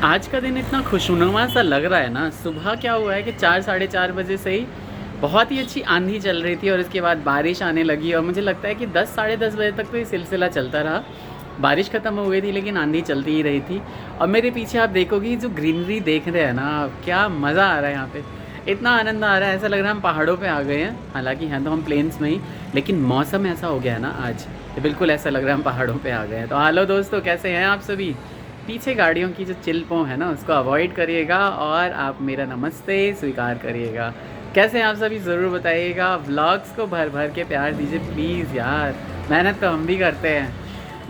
आज का दिन इतना खुशनुमा सा लग रहा है ना। सुबह क्या हुआ है कि 4 साढ़े 4 बजे से ही बहुत ही अच्छी आंधी चल रही थी और इसके बाद बारिश आने लगी और मुझे लगता है कि 10 साढ़े 10 बजे तक तो ये सिलसिला चलता रहा। बारिश ख़त्म हो गई थी लेकिन आंधी चलती ही रही थी। और मेरे पीछे आप देखोगे जो ग्रीनरी देख रहे हैं ना, क्या मज़ा आ रहा है यहाँ पे। इतना आनंद आ रहा है, ऐसा लग रहा है हम पहाड़ों पे आ गए हैं। हालांकि हैं तो हम प्लेन्स में ही, लेकिन मौसम ऐसा हो गया है ना आज, ये बिल्कुल ऐसा लग रहा है हम पहाड़ों पे आ गए हैं। तो हेलो दोस्तों, कैसे हैं आप सभी। पीछे गाड़ियों की जो चिल्पों है ना, उसको अवॉइड करिएगा और आप मेरा नमस्ते स्वीकार करिएगा। कैसे हैं आप सभी, ज़रूर बताइएगा। व्लॉग्स को भर भर के प्यार दीजिए प्लीज़ यार, मेहनत तो हम भी करते हैं।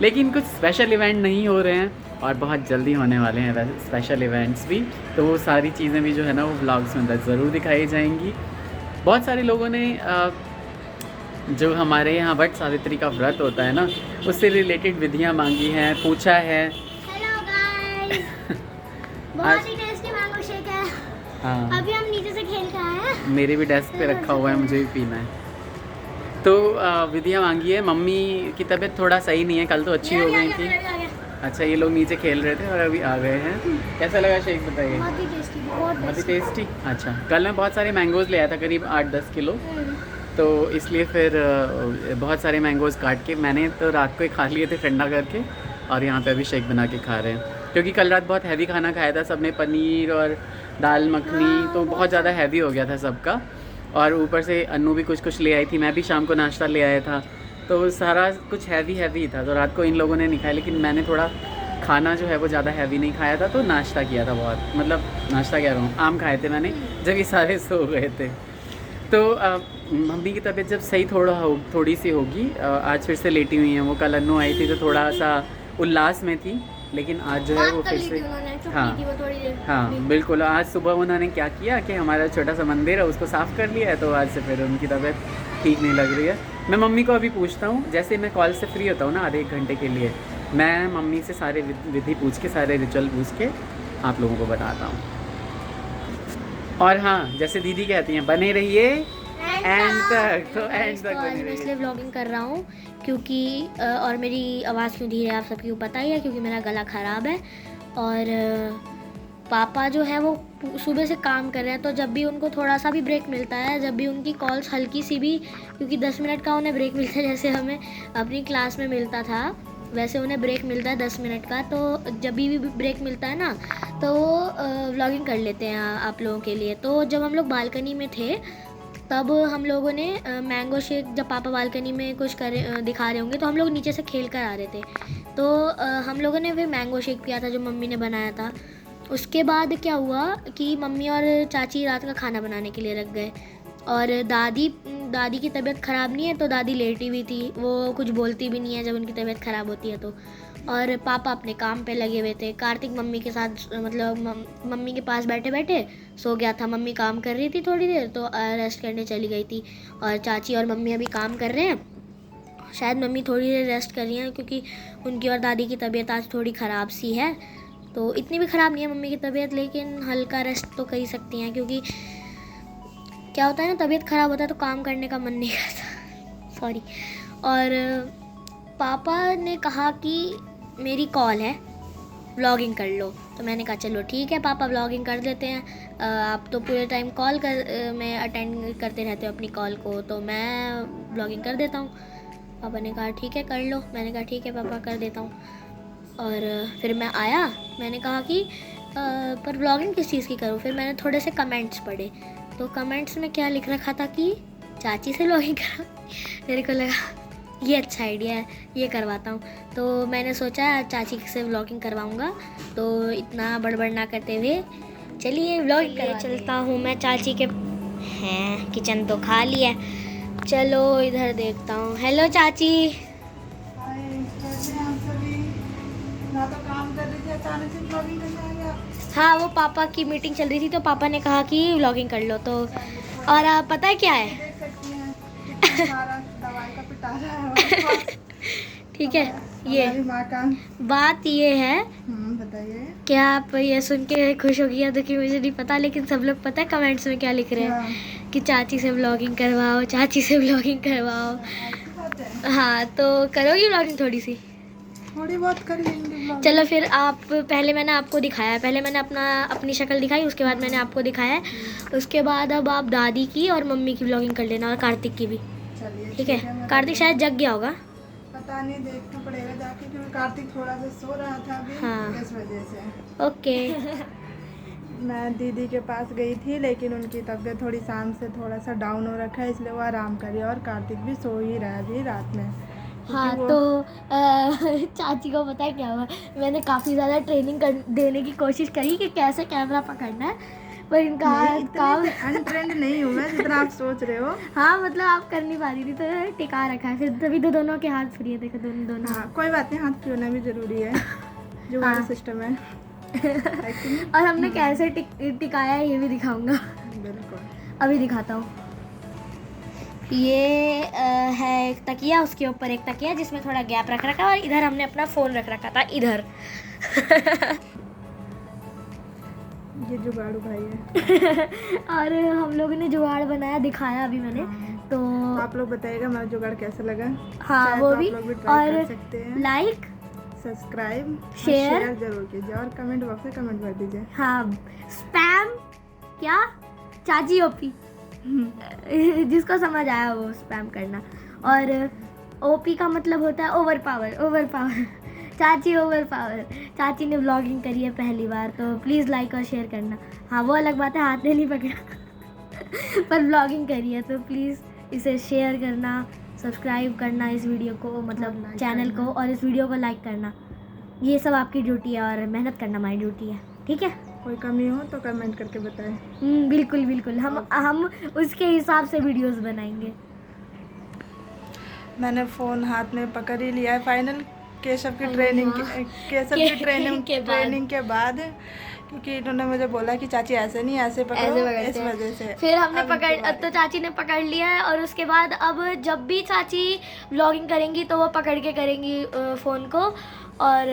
लेकिन कुछ स्पेशल इवेंट नहीं हो रहे हैं और बहुत जल्दी होने वाले हैं वैसे स्पेशल इवेंट्स भी, तो वो सारी चीज़ें भी जो है ना वो व्लॉग्स में अंदर ज़रूर दिखाई जाएंगी। बहुत सारे लोगों ने जो हमारे यहाँ वट सावित्री का व्रत होता है ना, उससे रिलेटेड विधियाँ मांगी हैं, पूछा है। हेलो गाइस, बहुत ही टेस्टी मैंगो शेक है। हाँ, अभी हम नीचे से खेल के आए हैं। मेरे भी डेस्क पे रखा हुआ है, मुझे भी पीना है। तो विधियाँ मांगी है। मम्मी की तबीयत थोड़ा सही नहीं है, कल तो अच्छी हो गई थी। अच्छा, ये लोग नीचे खेल रहे थे और अभी आ गए हैं। कैसा लगा शेक बताइए। बहुत ही टेस्टी, बहुत ही टेस्टी। अच्छा, कल मैं बहुत सारे मैंगोज़ ले आया था, करीब 8-10 किलो। तो इसलिए फिर बहुत सारे मैंगोज़ काट के मैंने तो रात को ही खा लिए थे ठंडा करके, और यहाँ पे अभी शेक बना के खा रहे हैं। क्योंकि कल रात बहुत हैवी खाना खाया था सबने, पनीर और दाल मखनी, तो बहुत ज़्यादा हैवी हो गया था सबका। और ऊपर से अन्नू भी कुछ कुछ ले आई थी, मैं भी शाम को नाश्ता ले आया था, तो सारा कुछ हैवी हैवी था। तो रात को इन लोगों ने नहीं खाया, लेकिन मैंने थोड़ा खाना जो है वो ज़्यादा हैवी नहीं खाया था, तो नाश्ता किया था बहुत, मतलब नाश्ता कह रहा हूँ, आम खाए थे मैंने जब ये सारे सो गए थे। तो मम्मी की तबीयत जब सही थोड़ी सी होगी, आज फिर से लेटी हुई हैं वो। कल अन्नू आई थी तो थोड़ा सा उल्लास में थी, लेकिन आज जो है वो फिर से, हाँ बिल्कुल। आज सुबह उन्होंने क्या किया कि हमारा छोटा सा मंदिर है उसको साफ़ कर लिया है, तो आज से फिर उनकी तबीयत ठीक नहीं लग रही है। मैं मम्मी को अभी पूछता हूँ, जैसे मैं कॉल से फ्री होता हूँ ना आधे 1 घंटे के लिए, मैं मम्मी से सारे विधि पूछ के, सारे रिचुअल पूछ के आप लोगों को बताता हूँ। और हाँ, जैसे दीदी कहती हैं, बने रहिए एंड तक, तो एंड तक बने मैं रहिए। इसलिए व्लॉगिंग कर रहा हूँ क्योंकि और मेरी आवाज़ क्यों धीरे है आप सबको पता ही है, क्योंकि मेरा गला ख़राब है। और पापा जो है वो सुबह से काम कर रहे हैं, तो जब भी उनको थोड़ा सा भी ब्रेक मिलता है, जब भी उनकी कॉल्स हल्की सी भी, क्योंकि 10 मिनट का उन्हें ब्रेक मिलता है जैसे हमें अपनी क्लास में मिलता था, वैसे उन्हें ब्रेक मिलता है 10 मिनट का। तो जब भी ब्रेक मिलता है ना, तो वो व्लॉगिंग कर लेते हैं आप लोगों के लिए। तो जब हम लोग बालकनी में थे तब हम लोगों ने मैंगो शेक, जब पापा बालकनी में कुछ दिखा रहे होंगे तो हम लोग नीचे से खेल कर आ रहे थे, तो हम लोगों ने फिर मैंगो शेक पिया था जो मम्मी ने बनाया था। उसके बाद क्या हुआ कि मम्मी और चाची रात का खाना बनाने के लिए रख गए, और दादी की तबीयत ख़राब नहीं है, तो दादी लेटी हुई थी, वो कुछ बोलती भी नहीं है जब उनकी तबीयत ख़राब होती है तो। और पापा अपने काम पे लगे हुए थे। कार्तिक मम्मी के साथ, मतलब मम्मी के पास बैठे बैठे सो गया था। मम्मी काम कर रही थी थोड़ी देर, तो रेस्ट करने चली गई थी। और चाची और मम्मी अभी काम कर रहे हैं, शायद मम्मी थोड़ी देर रेस्ट कर रही हैं क्योंकि उनकी और दादी की तबीयत आज थोड़ी ख़राब सी है। तो इतनी भी ख़राब नहीं है मम्मी की तबीयत, लेकिन हल्का रेस्ट तो कर ही सकती हैं, क्योंकि क्या होता है ना, तबीयत ख़राब होता है तो काम करने का मन नहीं करता। सॉरी। और पापा ने कहा कि मेरी कॉल है, व्लॉगिंग कर लो। तो मैंने कहा चलो ठीक है पापा, व्लॉगिंग कर देते हैं। आप तो पूरे टाइम कॉल मैं अटेंड करते रहते हो अपनी कॉल को, तो मैं व्लॉगिंग कर देता हूँ। पापा ने कहा ठीक है कर लो। मैंने कहा ठीक है पापा कर देता हूँ। और फिर मैं आया, मैंने कहा कि पर व्लॉगिंग किस चीज़ की करूँ। फिर मैंने थोड़े से कमेंट्स पढ़े, तो कमेंट्स में क्या लिख रखा था कि चाची से व्लॉगिंग करा। मेरे को लगा ये अच्छा आइडिया है, ये करवाता हूँ। तो मैंने सोचा चाची से व्लॉगिंग करवाऊँगा, तो इतना बड़बड़ ना करते हुए चलिए व्लॉगिंग करवा चलता हूँ मैं। चाची के हैं, किचन तो खाली है, चलो इधर देखता हूँ। हेलो चाची। ना तो काम कर रही थी, अचानक से व्लॉगिंग करने आ गया। हाँ, वो पापा की मीटिंग चल रही थी, तो पापा ने कहा कि व्लॉगिंग कर लो। तो और पता है क्या है, देख सकती हैं कितना सारा दवाई का पिटारा है हमारे पास। ठीक है, ये हमारी माँ का। बात ये है, बताइए। क्या आप ये सुन के खुश हो गई या दुखी मुझे नहीं पता, लेकिन सब लोग पता है कमेंट्स में क्या लिख रहे हैं कि चाची से व्लॉगिंग करवाओ, चाची से व्लॉगिंग करवाओ। हाँ, तो करोगी व्लॉगिंग थोड़ी सी? थोड़ी बहुत कर लेंगे व्लॉगिंग। चलो फिर आप पहले मैंने आपको दिखाया, पहले मैंने अपनी शक्ल दिखाई, उसके बाद मैंने आपको दिखाया है, उसके बाद अब आप दादी की और मम्मी की व्लॉगिंग कर लेना और कार्तिक की भी। चलिए ठीक है, मैं कार्तिक शायद जग गया होगा। पता नहीं, देखना पड़ेगा जाके, क्योंकि कार्तिक थोड़ा सा सो रहा था अभी। हाँ। इस वजह से ओके। मैं दीदी के पास गई थी, लेकिन उनकी तबीयत थोड़ी शाम से थोड़ा सा डाउन हो रखा है, इसलिए वो आराम कर रही है। और कार्तिक भी सो ही रहा है अभी रात में। हाँ वो- तो चाची को पता है क्या हुआ, मैंने काफ़ी ज़्यादा ट्रेनिंग देने की कोशिश करी कि कैसे कैमरा पकड़ना है, पर इनका काम अनट्रेंड नहीं हूँ मैं जितना आप सोच रहे हो। हाँ मतलब आप कर नहीं पा रही थी तो टिका रखा है, फिर तभी तो दोनों के हाथ फ्री है, देखो दोनों। हाँ कोई बात नहीं, हाथ फ्री होना भी ज़रूरी है, जुगाड़ हाँ। सिस्टम है कि नहीं? और हमने कैसे टिकाया है ये भी दिखाऊंगा, बिल्कुल। अभी दिखाता हूँ। ये है एक तकिया, उसके ऊपर एक तकिया जिसमें थोड़ा गैप रख रखा है, और इधर हमने अपना फ़ोन रख रखा था इधर। ये जुगाड़ू भाई है। और हम लोगों ने जुगाड़ बनाया, दिखाया अभी मैंने। हाँ। तो आप लोग बताइएगा हमारा जुगाड़ कैसा लगा। हाँ चाहे वो तो भी, आप लोग भी ट्राई कर सकते और हैं। लाइक सब्सक्राइब शेयर जरूर कीजिए, और कमेंट बॉक्स में कमेंट कर दीजिए। हाँ, स्पैम क्या, चाची ओपी जिसको समझ आया वो स्पैम करना। और ओपी का मतलब होता है ओवर पावर। चाची ओवर पावर, चाची ने व्लॉगिंग करी है पहली बार, तो प्लीज़ लाइक और शेयर करना। हाँ वो अलग बात है, हाथ में नहीं पकड़ा पर व्लॉगिंग करी है, तो प्लीज़ इसे शेयर करना, सब्सक्राइब करना इस वीडियो को, मतलब like चैनल को, और इस वीडियो को लाइक करना। ये सब आपकी ड्यूटी है, और मेहनत करना हमारी ड्यूटी है, ठीक है। कोई कमी हो तो कमेंट करके बताएं। बिल्कुल बिल्कुल, हम उसके हिसाब से वीडियोस बनाएंगे। मैंने फ़ोन हाथ में पकड़ ही लिया है फाइनल, केशव की अरे ट्रेनिंग वाह। केशव की ट्रेनिंग के के बाद, क्योंकि इन्होंने मुझे बोला कि चाची ऐसे नहीं ऐसे पकड़ो, ऐसे पकड़ते इस हैं। वजह से फिर हमने अब इनके बारे- तो चाची ने पकड़ लिया है, और उसके बाद अब जब भी चाची व्लॉगिंग करेंगी तो वो पकड़ के करेंगी फ़ोन को। और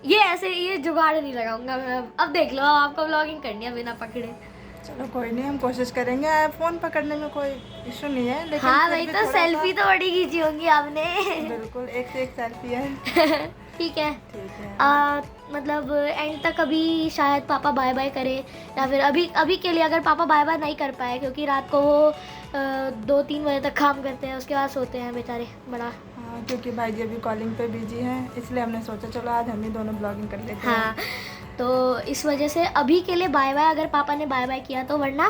ये ऐसे ये जुगाड़ नहीं लगाऊंगा मैं, अब देख लो, आपको व्लॉगिंग करनी है बिना पकड़े। चलो कोई नहीं, हम कोशिश करेंगे। फ़ोन पकड़ने में कोई इशू नहीं है, लेकिन हाँ फिर भाई, भी तो थोड़ा सेल्फी तो बड़ी खींची होंगी आपने। बिल्कुल, एक से एक सेल्फी है। ठीक है। ठीक है। मतलब एंड तक अभी शायद पापा बाय बाय करे, या फिर अभी के लिए अगर पापा बाय बाय नहीं कर पाए, क्योंकि रात को वो 2-3 बजे तक काम करते हैं, उसके बाद सोते हैं बेचारे बड़ा। हाँ, क्योंकि भाई जी अभी कॉलिंग पे बिजी हैं, इसलिए हमने सोचा चलो आज हम ही दोनों ब्लॉगिंग कर लेते हैं। हाँ, तो इस वजह से अभी के लिए बाय बाय, अगर पापा ने बाय बाय किया तो, वरना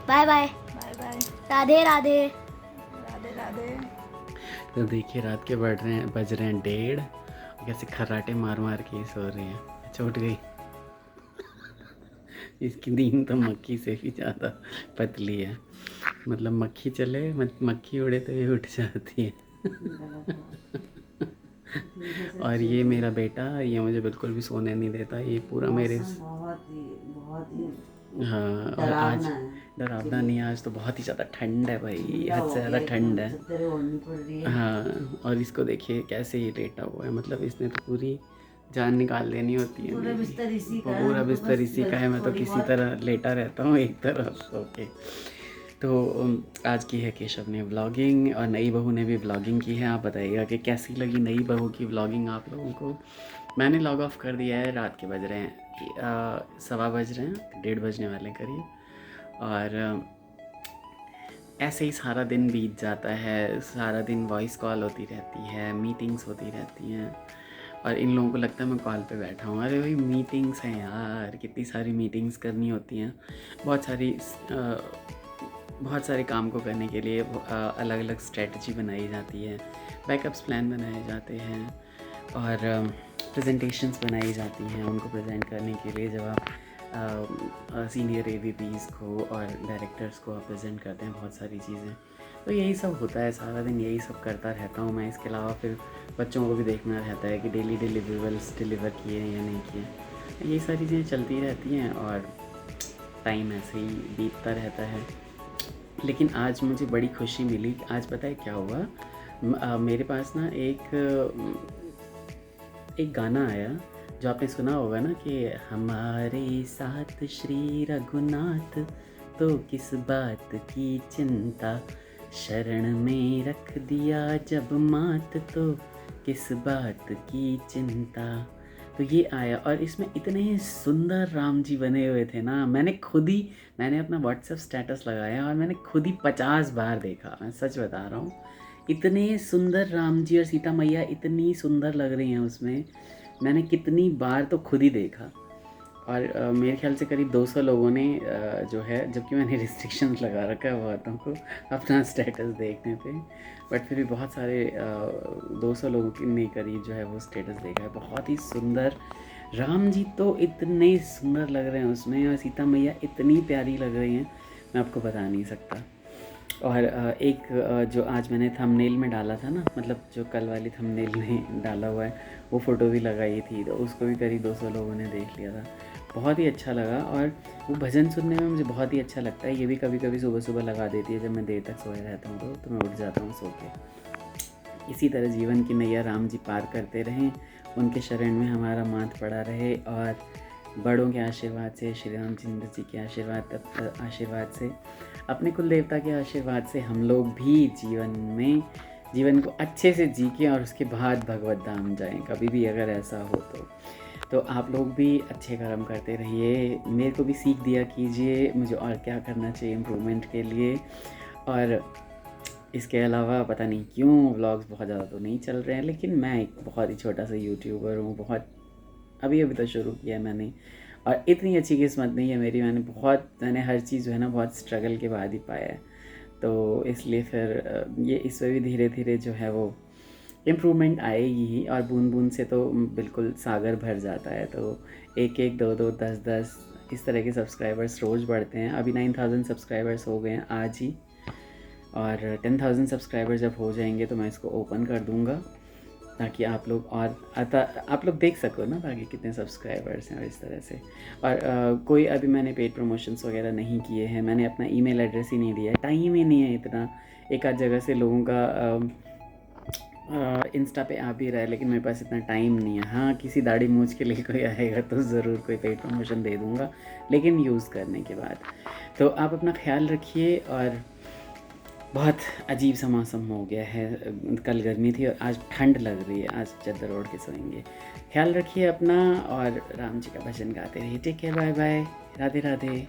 bye bye, bye bye, Radhe Radhe. Radhe Radhe. तो देखिए रात के बज रहे हैं 1:30, कैसे खर्राटे मार मार के सो रहे हैं। अच्छा उठ गई। इसकी नींद तो मक्खी से भी ज़्यादा पतली है, मतलब मक्खी चले मक्खी उड़े तो ये उठ जाती है। और ये मेरा बेटा, ये मुझे बिल्कुल भी सोने नहीं देता, ये पूरा मेरे हाँ। और आज डरावना नहीं, आज तो बहुत ही ज़्यादा ठंड है भाई, हद से ज़्यादा ठंड है। हाँ, और इसको देखिए कैसे ये लेटा हुआ है, मतलब इसने तो पूरी जान निकाल लेनी होती है। पूरा बिस्तर इसी का है, मैं तो किसी तरह लेटा रहता हूँ एक तरफ। ओके, तो आज की है केशव ने व्लॉगिंग, और नई बहू ने भी व्लॉगिंग की है। आप बताइएगा कि कैसी लगी नई बहू की व्लॉगिंग आप लोगों को। मैंने लॉग ऑफ कर दिया है, रात के बज रहे हैं 1:15 बज रहे हैं, 1:30 बजने वाले करीब। और ऐसे ही सारा दिन बीत जाता है, सारा दिन वॉइस कॉल होती रहती है, मीटिंग्स होती रहती हैं, और इन लोगों को लगता है मैं कॉल पे बैठा हूँ। अरे भाई मीटिंग्स हैं यार, कितनी सारी मीटिंग्स करनी होती हैं, बहुत सारे काम को करने के लिए अलग अलग स्ट्रेटजी बनाई जाती है, बैकअप्स प्लान बनाए जाते हैं, और प्रेजेंटेशंस बनाई जाती हैं उनको प्रेजेंट करने के लिए। जब आप सीनियर AVPs को और डायरेक्टर्स को आप प्रेजेंट करते हैं बहुत सारी चीज़ें, तो यही सब होता है, सारा दिन यही सब करता रहता हूँ मैं। इसके अलावा फिर बच्चों को भी देखना रहता है कि डेली डिलीवरेबल्स डिलीवर किए या नहीं किए, यही सारी चीज़ें चलती रहती हैं, और टाइम ऐसे ही बीतता रहता है। लेकिन आज मुझे बड़ी खुशी मिली। आज पता है क्या हुआ, मेरे पास ना एक गाना आया जो आपने सुना होगा ना, कि हमारे साथ श्री रघुनाथ तो किस बात की चिंता, शरण में रख दिया जब मात तो किस बात की चिंता, तो ये आया और इसमें इतने सुंदर राम जी बने हुए थे ना, मैंने अपना व्हाट्सएप स्टेटस लगाया और मैंने खुद ही 50 बार देखा, मैं सच बता रहा हूँ। इतने सुंदर राम जी और सीता मैया इतनी सुंदर लग रही हैं उसमें, मैंने कितनी बार तो खुद ही देखा। और मेरे ख्याल से करीब 200 लोगों ने जो है, जबकि मैंने रिस्ट्रिक्शंस लगा रखा है बहुतों को अपना स्टेटस देखने पे, बट फिर भी बहुत सारे 200 लोगों ने करीब जो है वो स्टेटस देखा है। बहुत ही सुंदर राम जी तो इतने सुंदर लग रहे हैं उसमें, और सीता मैया इतनी प्यारी लग रही हैं, मैं आपको बता नहीं सकता। और एक जो आज मैंने थंबनेल में डाला था ना, मतलब जो कल वाली थंबनेल में डाला हुआ है, वो फ़ोटो भी लगाई थी, तो उसको भी करीब 200 लोगों ने देख लिया था। बहुत ही अच्छा लगा। और वो भजन सुनने में मुझे बहुत ही अच्छा लगता है। ये भी कभी कभी सुबह सुबह लगा देती है जब मैं देर तक सोया रहता हूँ, तो मैं उठ जाता हूँ सो के। इसी तरह जीवन की नैया राम जी पार करते रहें, उनके शरण में हमारा माथ पड़ा रहे, और बड़ों के आशीर्वाद से, श्री रामचंद्र जी के आशीर्वाद से, अपने कुल देवता के आशीर्वाद से हम लोग भी जीवन को अच्छे से जी के और उसके बाद भगवत धाम जाएं, कभी भी अगर ऐसा हो तो आप लोग भी अच्छे कर्म करते रहिए। मेरे को भी सीख दिया कीजिए मुझे और क्या करना चाहिए इम्प्रूवमेंट के लिए। और इसके अलावा पता नहीं क्यों व्लॉग्स बहुत ज़्यादा तो नहीं चल रहे हैं, लेकिन मैं एक बहुत ही छोटा सा यूट्यूबर हूँ, बहुत अभी तो शुरू किया है मैंने, और इतनी अच्छी किस्मत नहीं है मेरी। मैंने हर चीज़ जो है ना बहुत स्ट्रगल के बाद ही पाया है, तो इसलिए फिर ये इसमें भी धीरे धीरे जो है वो इम्प्रूवमेंट आएगी ही, और बूंद बूंद से तो बिल्कुल सागर भर जाता है। तो 1-1, 2-2, 10-10 इस तरह के सब्सक्राइबर्स रोज़ बढ़ते हैं। अभी 9000 सब्सक्राइबर्स हो गए हैं आज ही, और 10,000 सब्सक्राइबर जब हो जाएंगे तो मैं इसको ओपन कर दूँगा, ताकि आप लोग देख सको ना, ताकि कितने सब्सक्राइबर्स हैं और इस तरह से। और कोई अभी मैंने पेड प्रमोशंस वगैरह नहीं किए हैं, मैंने अपना ईमेल एड्रेस ही नहीं दिया है, टाइम ही नहीं है इतना। एक आध जगह से लोगों का इंस्टा पे आ भी रहा है, लेकिन मेरे पास इतना टाइम नहीं है। हाँ, किसी दाढ़ी मूंछ के लिए कोई आएगा तो ज़रूर कोई पेड प्रमोशन दे दूँगा, लेकिन यूज़ करने के बाद। तो आप अपना ख्याल रखिए। और बहुत अजीब सा मौसम हो गया है, कल गर्मी थी और आज ठंड लग रही है, आज चादर ओढ़ के सोएंगे। ख्याल रखिए अपना, और राम जी का भजन गाते रहिए। Take care, bye bye, Radhe Radhe.